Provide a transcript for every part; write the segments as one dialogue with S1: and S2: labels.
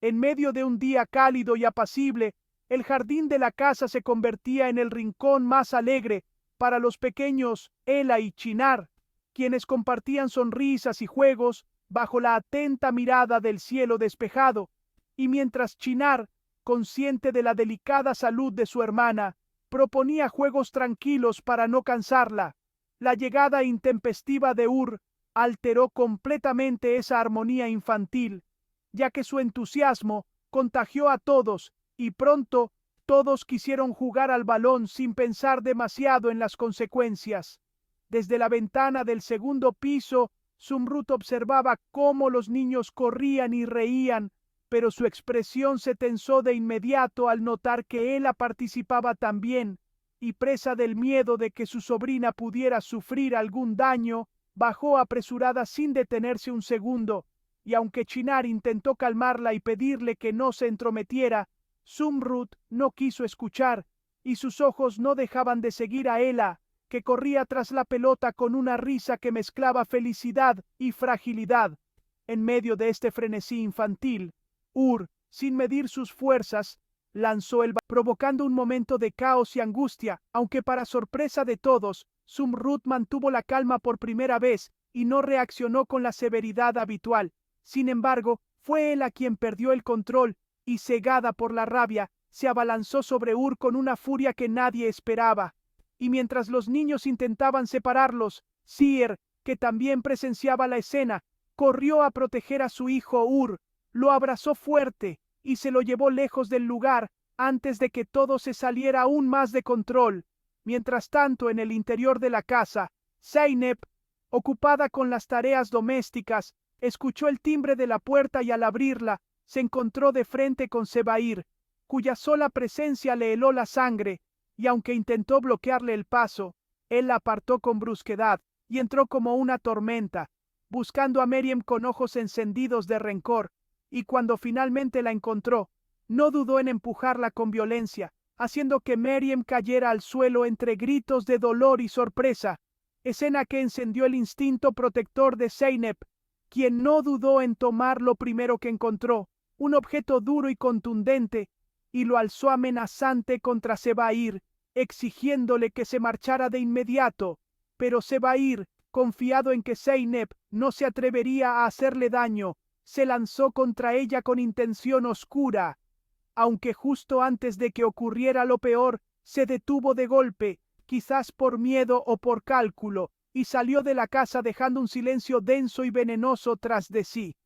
S1: En medio de un día cálido y apacible, el jardín de la casa se convertía en el rincón más alegre para los pequeños Ela y Chinar, quienes compartían sonrisas y juegos bajo la atenta mirada del cielo despejado, y mientras Chinar, consciente de la delicada salud de su hermana, proponía juegos tranquilos para no cansarla, la llegada intempestiva de alteró completamente esa armonía infantil, ya que su entusiasmo contagió a todos y pronto todos quisieron jugar al balón sin pensar demasiado en las consecuencias. Desde la ventana del segundo piso, Zumruth observaba cómo los niños corrían y reían, pero su expresión se tensó de inmediato al notar que Ela participaba también, y presa del miedo de que su sobrina pudiera sufrir algún daño, bajó apresurada sin detenerse un segundo, y aunque Chinar intentó calmarla y pedirle que no se entrometiera, Zumruth no quiso escuchar, y sus ojos no dejaban de seguir a Ela, que corría tras la pelota con una risa que mezclaba felicidad y fragilidad. En medio de este frenesí infantil, sin medir sus fuerzas, lanzó el balón, provocando un momento de caos y angustia, aunque para sorpresa de todos, Zumruth mantuvo la calma por primera vez y no reaccionó con la severidad habitual. Sin embargo, fue él a quien perdió el control y, cegada por la rabia, se abalanzó sobre con una furia que nadie esperaba. Y mientras los niños intentaban separarlos, Seer, que también presenciaba la escena, corrió a proteger a su hijo lo abrazó fuerte y se lo llevó lejos del lugar antes de que todo se saliera aún más de control. Mientras tanto, en el interior de la casa, Zeynep, ocupada con las tareas domésticas, escuchó el timbre de la puerta y al abrirla, se encontró de frente con Zebair, cuya sola presencia le heló la sangre, y aunque intentó bloquearle el paso, él la apartó con brusquedad y entró como una tormenta, buscando a Meriem con ojos encendidos de rencor, y cuando finalmente la encontró, no dudó en empujarla con violencia, haciendo que Meriem cayera al suelo entre gritos de dolor y sorpresa, escena que encendió el instinto protector de Zeynep, quien no dudó en tomar lo primero que encontró, un objeto duro y contundente, y lo alzó amenazante contra Zebair, exigiéndole que se marchara de inmediato, pero Zebair, confiado en que Zeynep no se atrevería a hacerle daño, se lanzó contra ella con intención oscura. Aunque justo antes de que ocurriera lo peor, se detuvo de golpe, quizás por miedo o por cálculo, y salió de la casa dejando un silencio denso y venenoso tras de sí.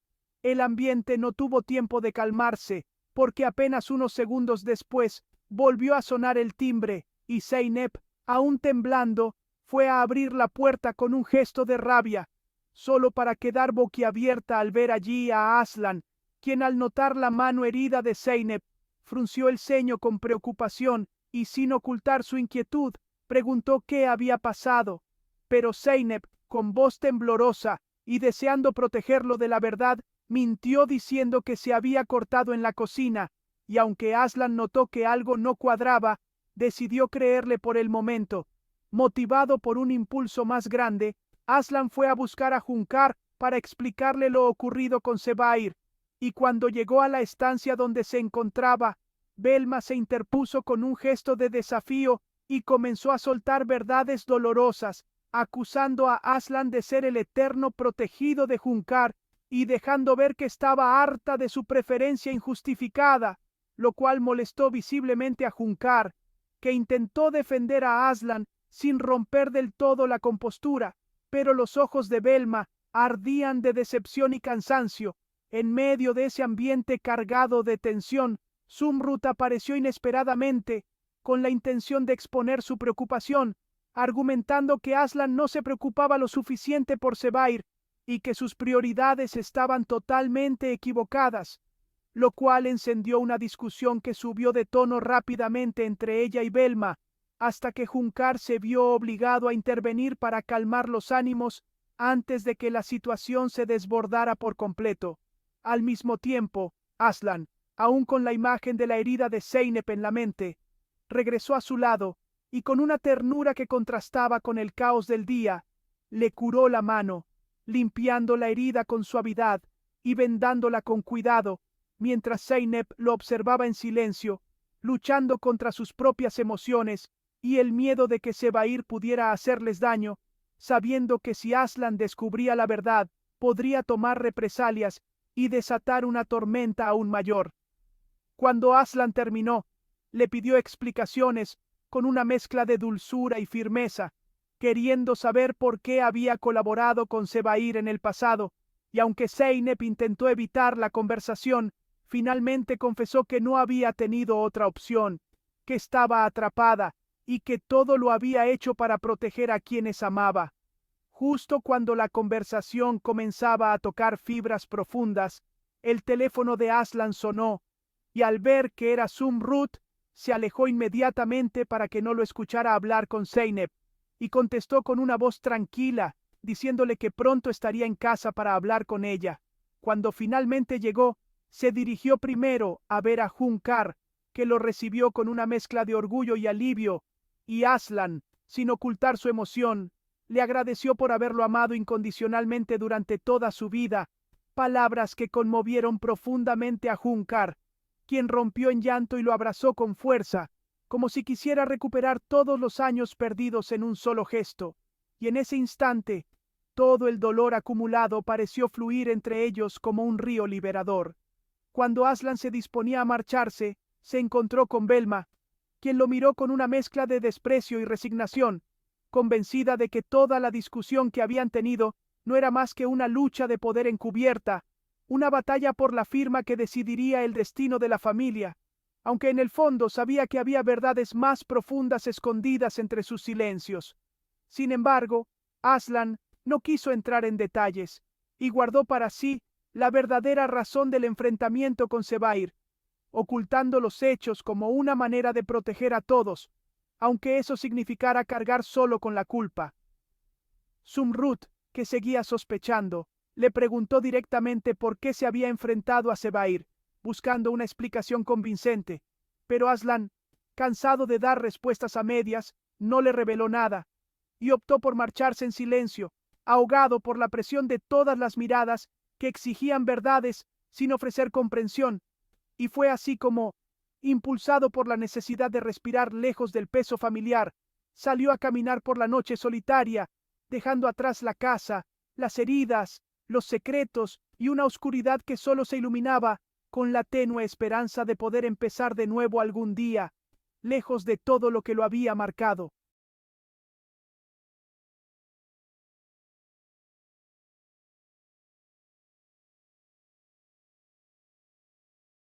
S1: El ambiente no tuvo tiempo de calmarse, porque apenas unos segundos después volvió a sonar el timbre, y Zeynep, aún temblando, fue a abrir la puerta con un gesto de rabia, solo para quedar boquiabierta al ver allí a Aslan, quien al notar la mano herida de Zeynep, frunció el ceño con preocupación y sin ocultar su inquietud, preguntó qué había pasado. Pero Zeynep, con voz temblorosa y deseando protegerlo de la verdad, mintió diciendo que se había cortado en la cocina, y aunque Aslan notó que algo no cuadraba, decidió creerle por el momento. Motivado por un impulso más grande, Aslan fue a buscar a Hunkar para explicarle lo ocurrido con Zebair, y cuando llegó a la estancia donde se encontraba, Belma se interpuso con un gesto de desafío y comenzó a soltar verdades dolorosas, acusando a Aslan de ser el eterno protegido de Hunkar y dejando ver que estaba harta de su preferencia injustificada, lo cual molestó visiblemente a Hunkar, que intentó defender a Aslan sin romper del todo la compostura, pero los ojos de Belma ardían de decepción y cansancio. En medio de ese ambiente cargado de tensión, Zumruth apareció inesperadamente, con la intención de exponer su preocupación, argumentando que Aslan no se preocupaba lo suficiente por Zebair y que sus prioridades estaban totalmente equivocadas, lo cual encendió una discusión que subió de tono rápidamente entre ella y Belma, hasta que Hunkar se vio obligado a intervenir para calmar los ánimos antes de que la situación se desbordara por completo. Al mismo tiempo, Aslan, aún con la imagen de la herida de Zeynep en la mente, regresó a su lado y con una ternura que contrastaba con el caos del día, le curó la mano, limpiando la herida con suavidad y vendándola con cuidado, mientras Zeynep lo observaba en silencio, luchando contra sus propias emociones y el miedo de que Sebair pudiera hacerles daño, sabiendo que si Aslan descubría la verdad, podría tomar represalias y desatar una tormenta aún mayor. Cuando Aslan terminó, le pidió explicaciones con una mezcla de dulzura y firmeza, queriendo saber por qué había colaborado con Sebair en el pasado, y aunque Zeynep intentó evitar la conversación, finalmente confesó que no había tenido otra opción, que estaba atrapada y que todo lo había hecho para proteger a quienes amaba. Justo cuando la conversación comenzaba a tocar fibras profundas, el teléfono de Aslan sonó, y al ver que era Zumrud, se alejó inmediatamente para que no lo escuchara hablar con Zeynep, y contestó con una voz tranquila, diciéndole que pronto estaría en casa para hablar con ella. Cuando finalmente llegó, se dirigió primero a ver a Hunkar, que lo recibió con una mezcla de orgullo y alivio, y Aslan, sin ocultar su emoción, le agradeció por haberlo amado incondicionalmente durante toda su vida, palabras que conmovieron profundamente a Hunkar, quien rompió en llanto y lo abrazó con fuerza, como si quisiera recuperar todos los años perdidos en un solo gesto, y en ese instante, todo el dolor acumulado pareció fluir entre ellos como un río liberador. Cuando Aslan se disponía a marcharse, se encontró con Belma, quien lo miró con una mezcla de desprecio y resignación, convencida de que toda la discusión que habían tenido no era más que una lucha de poder encubierta, una batalla por la firma que decidiría el destino de la familia, aunque en el fondo sabía que había verdades más profundas escondidas entre sus silencios. Sin embargo, Aslan no quiso entrar en detalles, y guardó para sí la verdadera razón del enfrentamiento con Sebair, ocultando los hechos como una manera de proteger a todos, aunque eso significara cargar solo con la culpa. Zumrud, que seguía sospechando, le preguntó directamente por qué se había enfrentado a Sebair, buscando una explicación convincente, pero Aslan, cansado de dar respuestas a medias, no le reveló nada, y optó por marcharse en silencio, ahogado por la presión de todas las miradas que exigían verdades sin ofrecer comprensión, y fue así como, impulsado por la necesidad de respirar lejos del peso familiar, salió a caminar por la noche solitaria, dejando atrás la casa, las heridas, los secretos y una oscuridad que solo se iluminaba con la tenue esperanza de poder empezar de nuevo algún día, lejos de todo lo que lo había marcado.